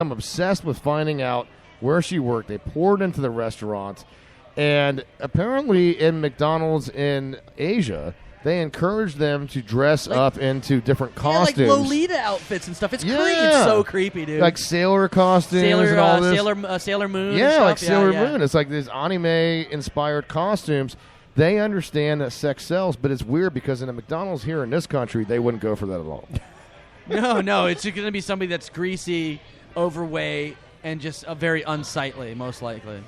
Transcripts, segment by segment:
become obsessed with finding out where she worked. They poured into the restaurant. And apparently in McDonald's in Asia, they encourage them to dress up into different costumes. Yeah, like Lolita outfits and stuff. It's creepy. It's so creepy, dude. Like sailor costumes and all this. Sailor Moon Yeah, and stuff. like Sailor Moon. It's like these anime-inspired costumes. They understand that sex sells, but it's weird because in a McDonald's here in this country, they wouldn't go for that at all. No, it's going to be somebody that's greasy, overweight, and just very unsightly, most likely.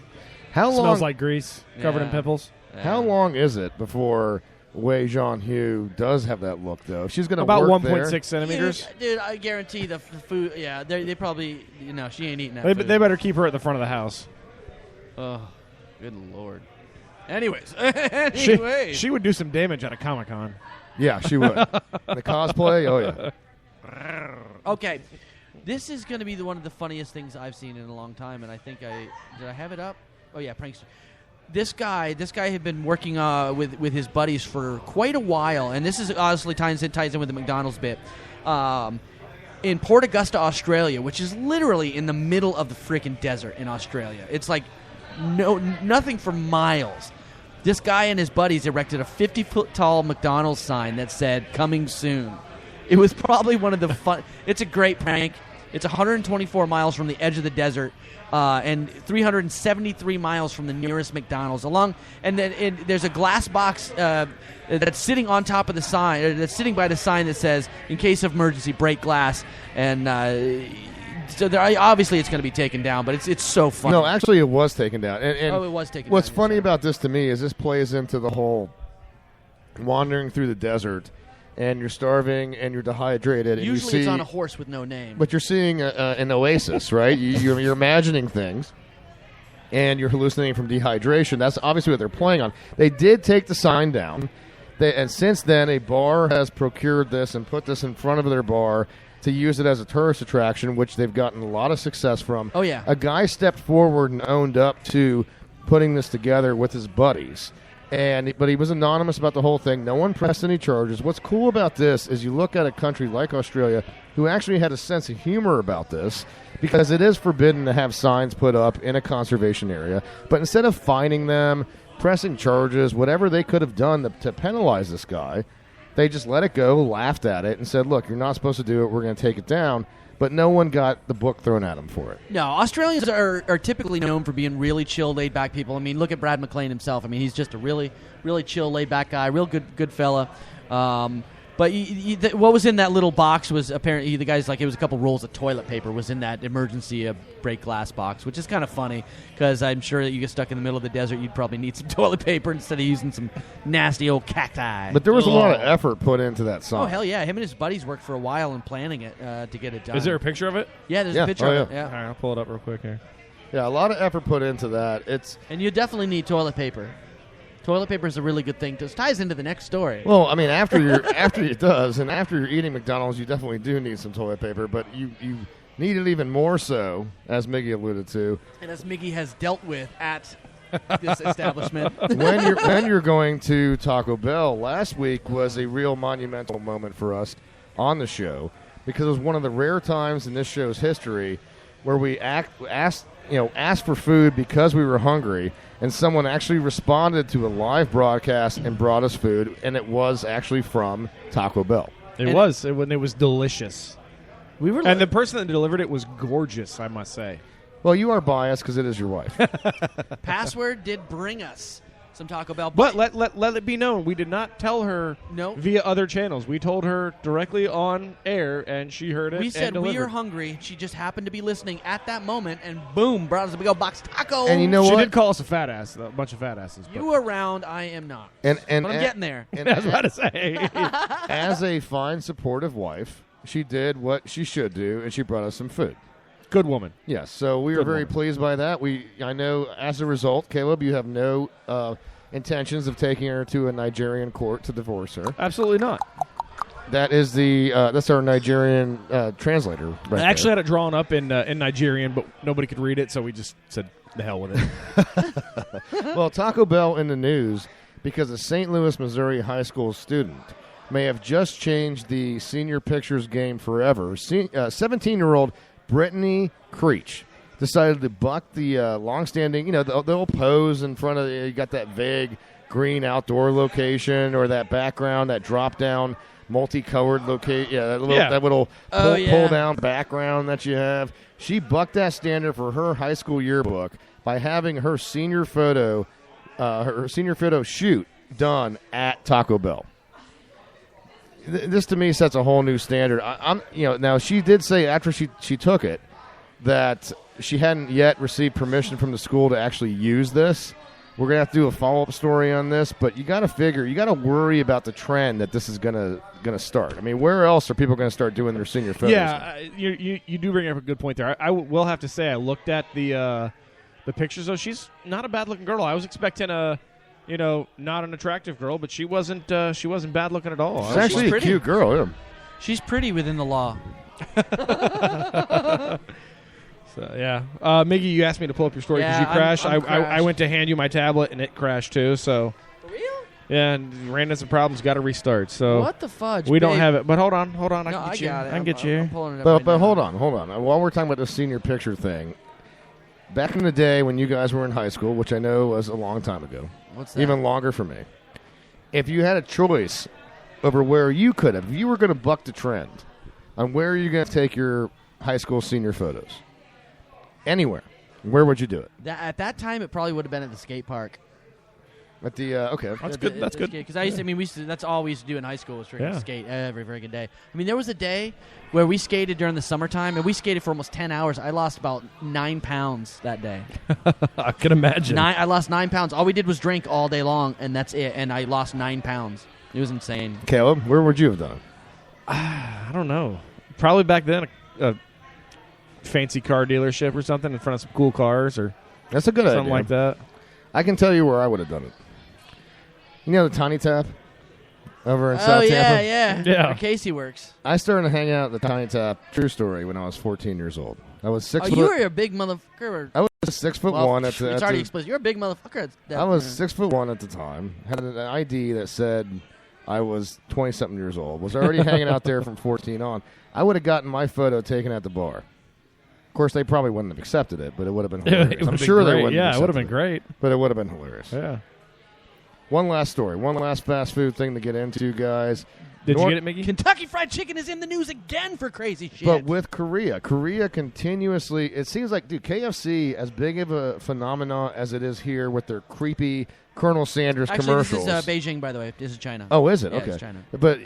How long smells like grease, covered in pimples. Yeah. How long is it before Wei Zhang-hu does have that look, though? If she's going to about work 1.6 centimeters. Dude, I guarantee the food. Yeah, they probably. She ain't eating that. They food. better keep her at the front of the house. Oh, good lord. Anyways, she would do some damage at a Comic-Con. Yeah, she would. The cosplay, oh yeah. Okay, this is going to be one of the funniest things I've seen in a long time, and I think did I have it up? Oh yeah, prankster. This guy had been working with his buddies for quite a while, and this is honestly ties in with the McDonald's bit. In Port Augusta, Australia, which is literally in the middle of the freaking desert in Australia. It's like nothing for miles. This guy and his buddies erected a 50-foot tall McDonald's sign that said, "Coming soon." It was probably one of the fun. It's a great prank. It's 124 miles from the edge of the desert, and 373 miles from the nearest McDonald's. And there's a glass box that's sitting on top of the sign, that's sitting by the sign that says, "In case of emergency, break glass." And so obviously it's going to be taken down, but it's so funny. No, actually it was taken down. And it was taken down. What's funny about this to me is this plays into the whole wandering through the desert, and you're starving and you're dehydrated. Usually it's on a horse with no name. But you're seeing an oasis, right? You're imagining things, and you're hallucinating from dehydration. That's obviously what they're playing on. They did take the sign down, and since then a bar has procured this and put this in front of their bar to use it as a tourist attraction, which they've gotten a lot of success from. Oh, yeah. A guy stepped forward and owned up to putting this together with his buddies. But he was anonymous about the whole thing. No one pressed any charges. What's cool about this is you look at a country like Australia who actually had a sense of humor about this, because it is forbidden to have signs put up in a conservation area. But instead of fining them, pressing charges, whatever they could have done to penalize this guy, they just let it go, laughed at it, and said, look, you're not supposed to do it. We're going to take it down. But no one got the book thrown at them for it. No, Australians are typically known for being really chill, laid-back people. I mean, look at Brad McLean himself. I mean, he's just a really, really chill, laid-back guy, real good fella. But what was in that little box was apparently the guy's like, it was a couple rolls of toilet paper was in that emergency break glass box, which is kind of funny because I'm sure that you get stuck in the middle of the desert, you'd probably need some toilet paper instead of using some nasty old cacti. But there was a lot of effort put into that song. Oh, hell yeah. Him and his buddies worked for a while in planning it to get it done. Is there a picture of it? Yeah, there's a picture of it. Yeah. All right, I'll pull it up real quick here. Yeah, a lot of effort put into that. And you definitely need toilet paper. Toilet paper is a really good thing. This ties into the next story. Well, I mean, after you're eating McDonald's, you definitely do need some toilet paper, but you need it even more so, as Miggy alluded to. And as Miggy has dealt with at this establishment. When you're going to Taco Bell, last week was a real monumental moment for us on the show, because it was one of the rare times in this show's history where we asked for food because we were hungry, and someone actually responded to a live broadcast and brought us food, and it was actually from Taco Bell. It was delicious. And the person that delivered it was gorgeous, I must say. Well, you are biased because it is your wife. Password did bring us some Taco Bell. But let it be known, we did not tell her via other channels. We told her directly on air, and she heard it. We said we are hungry. She just happened to be listening at that moment, and boom, brought us a big old box of tacos. And you know she what? did call us a fat ass, a bunch of fat asses. You around, I am not. But I'm getting there. I was about to say. As a fine, supportive wife, she did what she should do, and she brought us some food. Good woman. Yes, so we were very pleased by that. I know as a result, Caleb, you have no intentions of taking her to a Nigerian court to divorce her. Absolutely not. That is that's our Nigerian translator. Right I actually had it drawn up in Nigerian, but nobody could read it, so we just said the hell with it. Well, Taco Bell in the news because a St. Louis, Missouri high school student may have just changed the senior pictures game forever. 17-year-old Brittany Creech decided to buck the long-standing, they'll pose in front of, you got that vague green outdoor location or that background, that drop-down multicolored location, that little pull-down background that you have. She bucked that standard for her high school yearbook by having her senior photo shoot done at Taco Bell. This to me sets a whole new standard. Now she did say after she took it that she hadn't yet received permission from the school to actually use this. We're going to have to do a follow-up story on this, but you got to worry about the trend that this is going to start. I mean, where else are people going to start doing their senior photos? Yeah, you do bring up a good point there. I will have to say I looked at the pictures, though. She's not a bad-looking girl. I was expecting not an attractive girl, but she wasn't bad looking at all. She's actually a cute girl. Yeah. She's pretty within the law. So, yeah. Miggy, you asked me to pull up your story because you crashed. I went to hand you my tablet, and it crashed, too. So. For real? Yeah, and ran into some problems. Got to restart. So what the fudge? We don't have it. But hold on. I can get you. But hold on. While we're talking about this senior picture thing, back in the day when you guys were in high school, which I know was a long time ago. What's that? Even longer for me. If you had a choice over where you could have, if you were going to buck the trend on where you're going to take your high school senior photos, anywhere, where would you do it? At that time, it probably would have been at the skate park. At the okay, that's good. That's good. Because that's all we used to do in high school was freaking skate every freaking day. I mean, there was a day where we skated during the summertime, and we skated for almost 10 hours. I lost about 9 pounds that day. I can imagine. I lost 9 pounds. All we did was drink all day long, and that's it. And I lost 9 pounds. It was insane. Caleb, where would you have done it? I don't know. Probably back then, a fancy car dealership or something in front of some cool cars, or that's a good idea. Something like that. I can tell you where I would have done it. You know the Tiny Tap over in South Tampa? Yeah. Where Casey works. I started to hang out at the Tiny Tap, true story, when I was 14 years old. I was 6 foot. You were a big motherfucker. I was 6'1" at the. It's already explicit. You're a big motherfucker. I was 6'1" at the time. Had an ID that said I was 20-something years old. Was already hanging out there from 14 on. I would have gotten my photo taken at the bar. Of course, they probably wouldn't have accepted it, but it would have been hilarious. I'm sure they wouldn't. Yeah, it would have been great. But it would have been hilarious. Yeah. One last story. One last fast food thing to get into, guys. Did you get it, Mickey? Kentucky Fried Chicken is in the news again for crazy shit. But with Korea continuously, it seems like, dude, KFC, as big of a phenomenon as it is here with their creepy Colonel Sanders commercials. This is Beijing, by the way. This is China. Oh, is it? Yeah, okay. It's China. But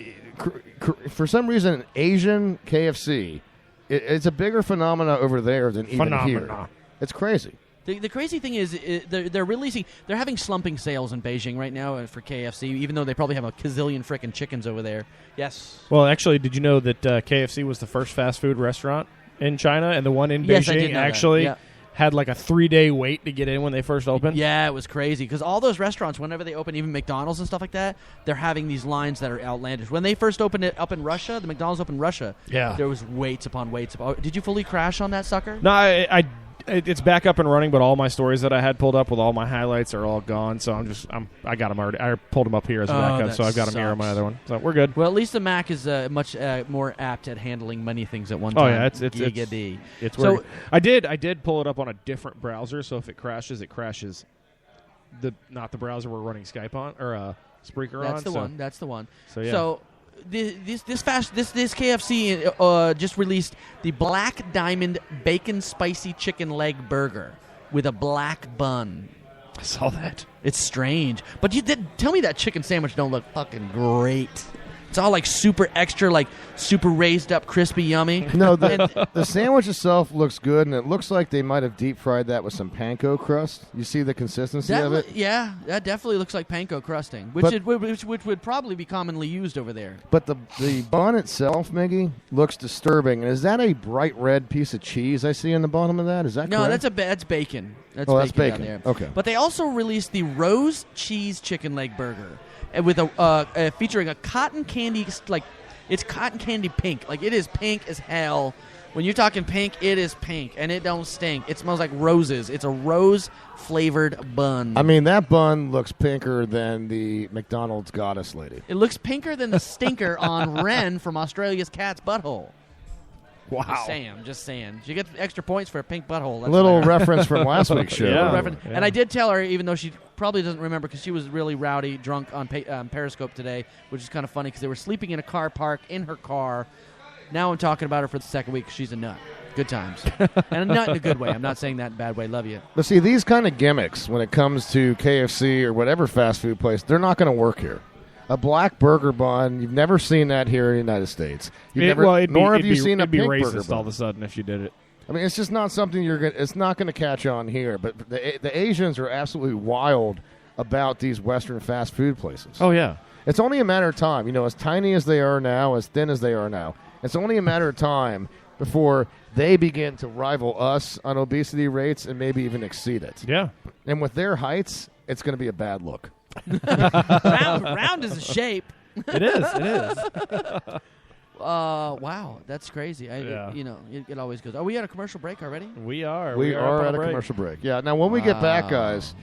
for some reason, Asian KFC, it's a bigger phenomenon over there than even here. It's crazy. The crazy thing is they're having slumping sales in Beijing right now for KFC, even though they probably have a gazillion frickin' chickens over there. Yes. Well, actually, did you know that KFC was the first fast food restaurant in China, and the one in Beijing actually had like a 3-day wait to get in when they first opened? Yeah, it was crazy because all those restaurants, whenever they open, even McDonald's and stuff like that, they're having these lines that are outlandish. When they first opened it up in Russia, the McDonald's up in Russia, there was waits upon waits. Did you fully crash on that sucker? No, it's back up and running, but all my stories that I had pulled up with all my highlights are all gone. So I got them already. I pulled them up here as a backup, so I've got them here on my other one. So we're good. Well, at least the Mac is much more apt at handling many things at one time. Oh yeah, it's so I did pull it up on a different browser. So if it crashes, not the browser we're running Skype on or Spreaker on. That's the one. So yeah. So this KFC just released the Black Diamond Bacon Spicy Chicken Leg Burger with a black bun. I saw that. It's strange, but you did tell me that chicken sandwich don't look fucking great. It's all like super extra, like super raised up, crispy, yummy. No, the sandwich itself looks good, and it looks like they might have deep fried that with some panko crust. You see the consistency of it? Yeah, that definitely looks like panko crusting, which would probably be commonly used over there. But the bun itself, Miggy, looks disturbing. And is that a bright red piece of cheese I see in the bottom of that? Is that correct? No, that's bacon. That's bacon. Down there. Okay. But they also released the Rose Cheese Chicken Leg Burger. With featuring a cotton candy, like it's cotton candy pink, like it is pink as hell. When you're talking pink, it is pink, and it don't stink. It smells like roses. It's a rose flavored bun. I mean, that bun looks pinker than the McDonald's goddess lady. It looks pinker than the stinker on Ren from Australia's cat's butthole. Wow. Just saying. You get extra points for a pink butthole. That's Little fair. reference from last week's show. Yeah. And I did tell her, even though she probably doesn't remember because she was really rowdy, drunk on Periscope today, which is kind of funny because they were sleeping in a car park in her car. Now I'm talking about her for the second week. She's a nut. Good times. And not in a good way. I'm not saying that in a bad way. Love you. But see, these kind of gimmicks, when it comes to KFC or whatever fast food place, they're not going to work here. A black burger bun, you've never seen that here in the United States. Nor have you seen a pink burger bun. It'd be racist all of a sudden if you did it. I mean, it's just not something it's not going to catch on here. But the Asians are absolutely wild about these Western fast food places. Oh, yeah. It's only a matter of time. As tiny as they are now, as thin as they are now, it's only a matter of time before they begin to rival us on obesity rates and maybe even exceed it. Yeah. And with their heights, it's going to be a bad look. round is a shape. It is. Wow, that's crazy. It always goes. Are we at a commercial break already? We are. We are at a commercial break. Yeah. Now, when we get back, guys,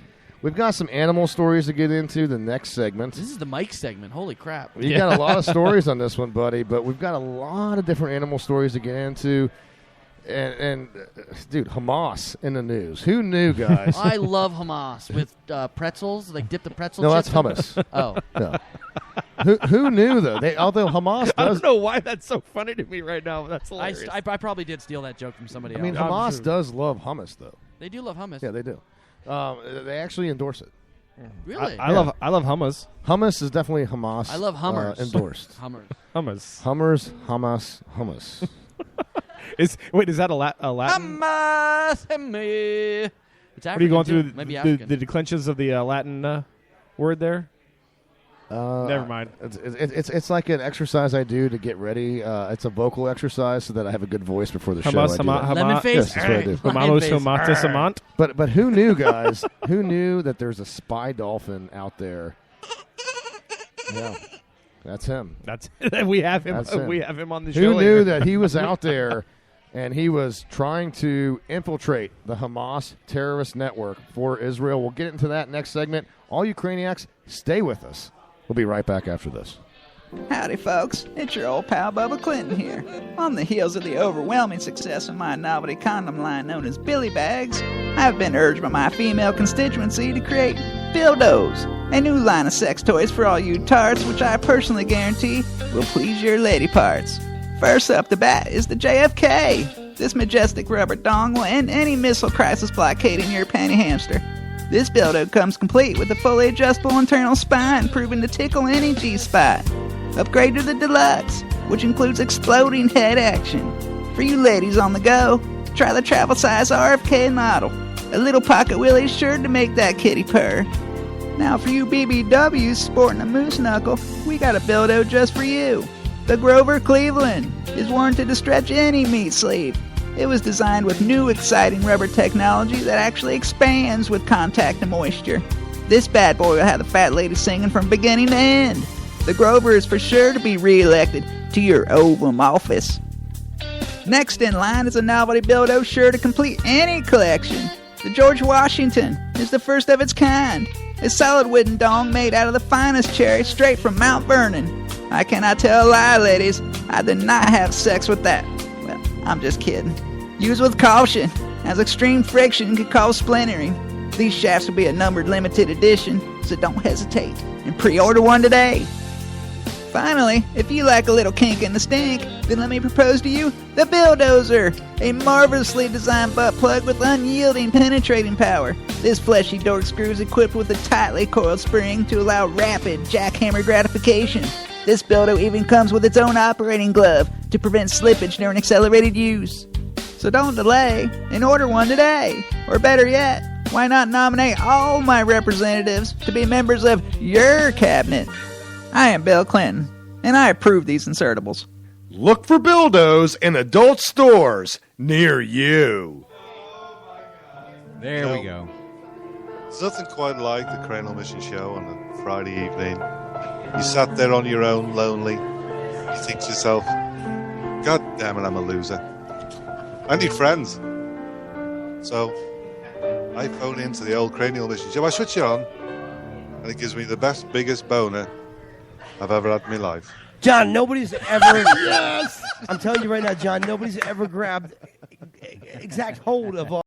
we've got some animal stories to get into the next segment. This is the Mike segment. Holy crap. We got a lot of stories on this one, buddy, but we've got a lot of different animal stories to get into. And dude, Hamas in the news. Who knew, guys? I love Hamas with pretzels. Like dip the pretzel. No, chips that's hummus. Oh, no. Who knew though? Although Hamas does. I don't know why that's so funny to me right now. But that's hilarious. I probably did steal that joke from somebody else. I mean, Hamas does love hummus, though. They do love hummus. Yeah, they do. They actually endorse it. Really? I love hummus. Hummus is definitely Hamas. I love Hummers. Endorsed. Hummers. Hummus. Is that a Latin? Hummus. It's African. What are you going too. through Maybe the declensions of the Latin word there? Never mind. It's like an exercise I do to get ready. It's a vocal exercise so that I have a good voice before the show. Lemon face. Yes, that's what I do. But who knew, guys? Who knew that there's a spy dolphin out there? Yeah, that's him. We have him. That's him. We have him on the show. Who knew that he was out there and he was trying to infiltrate the Hamas terrorist network for Israel? We'll get into that next segment. All you Craniacs, stay with us. We'll be right back after this. Howdy, folks. It's your old pal Bubba Clinton here. On the heels of the overwhelming success of my novelty condom line known as Billy Bags, I've been urged by my female constituency to create Dildos, a new line of sex toys for all you tarts, which I personally guarantee will please your lady parts. First up the bat is the JFK. This majestic rubber dong will end any missile crisis blockading your panty hamster. This dildo comes complete with a fully adjustable internal spine, proven to tickle any G-spot. Upgrade to the Deluxe, which includes exploding head action. For you ladies on the go, try the travel size RFK model. A little pocket willie is sure to make that kitty purr. Now for you BBWs sporting a moose knuckle, we got a dildo just for you. The Grover Cleveland is warranted to stretch any meat sleeve. It was designed with new exciting rubber technology that actually expands with contact and moisture. This bad boy will have the fat lady singing from beginning to end. The Grover is for sure to be re-elected to your Oval Office. Next in line is a novelty dildo sure to complete any collection. The George Washington is the first of its kind. A solid wooden dong made out of the finest cherry straight from Mount Vernon. I cannot tell a lie, ladies. I did not have sex with that. Well, I'm just kidding. Use with caution, as extreme friction can cause splintering. These shafts will be a numbered limited edition, so don't hesitate and pre-order one today. Finally, if you like a little kink in the stink, then let me propose to you the Bulldozer, a marvelously designed butt plug with unyielding penetrating power. This fleshy dork screw is equipped with a tightly coiled spring to allow rapid jackhammer gratification. This Buildo even comes with its own operating glove to prevent slippage during accelerated use. So don't delay and order one today. Or better yet, why not nominate all my representatives to be members of your cabinet? I am Bill Clinton, and I approve these insertables. Look for Buildos in adult stores near you. There we go. There's nothing quite like the Cranial Mission show on a Friday evening. You sat there on your own, lonely. You think to yourself, God damn it, I'm a loser. I need friends. So I phone into the old Cranial Mission show. I switch it on, and it gives me the best, biggest boner I've ever had in my life. John, nobody's ever. Yes. I'm telling you right now, John, nobody's ever grabbed exact hold of all.